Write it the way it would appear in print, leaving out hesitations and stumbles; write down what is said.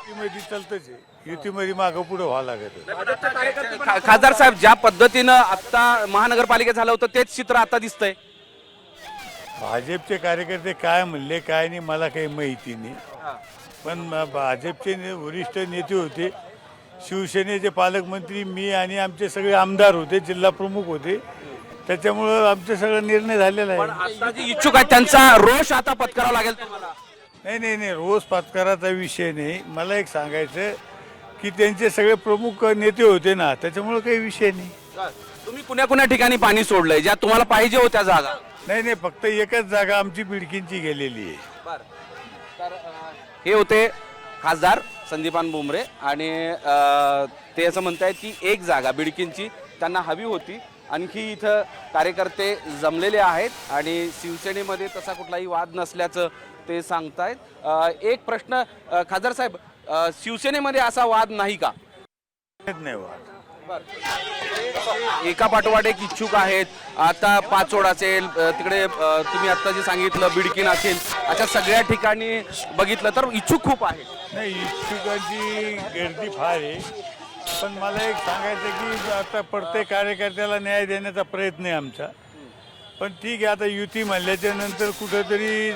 युतीमध्ये चालतंच आहे, युतीमध्ये मागं पुढं व्हावं लागत. खासदार साहेब, ज्या पद्धतीनं आता महानगरपालिकेत झालं होतं तेच चित्र आता दिसतंय. भाजपचे कार्यकर्ते काय म्हणले काय नाही मला काही माहिती नाही, पण भाजपचे वरिष्ठ नेते होते, शिवसेनेचे पालकमंत्री मी आणि आमचे सगळे आमदार होते, जिल्हा प्रमुख होते, त्याच्यामुळं आमचा सगळा निर्णय झालेला आहे. आता जे इच्छुक आहेत त्यांचा रोष आता पत्करावा लागेल तुम्हाला. नाही, रोज पत्काराचा विषय नाही. मला एक सांगायचं की त्यांचे सगळे प्रमुख नेते होते ना, त्याच्यामुळं काही विषय नाही. तुम्ही कुण्या ठिकाणी पाणी सोडलंय ज्या तुम्हाला पाहिजे होत्या जागा? नाही, फक्त एकच जागा आमची बिडकींची गेलेली आहे. तर हे होते खासदार संदीपान भुमरे आणि ते असं म्हणतायत की एक जागा बिडकींची त्यांना हवी होती. आणखी इथं कार्यकर्ते जमलेले आहेत आणि शिवसेनेमध्ये तसा कुठलाही वाद नसल्याचं ते सांगतायत. एक प्रश्न खासदार साहेब, शिवसेनेमध्ये असा वाद नाही का? नाही वाद. एका पाठोपाठ एक इच्छुक आहेत. आता पाचोड असेल, तिकडे तुम्ही आता जे सांगितलं बिडकीन असेल, अशा सगळ्या ठिकाणी बघितलं तर इच्छुक खूप आहेत. नाही, इच्छुकांची गर्दी फार आहे, पण मला एक सांगायचं की आता प्रत्येक कार्यकर्त्याला न्याय देण्याचा प्रयत्न आहे आमचा. पण ठीक आहे, आता युती म्हणल्याच्या नंतर कुठंतरी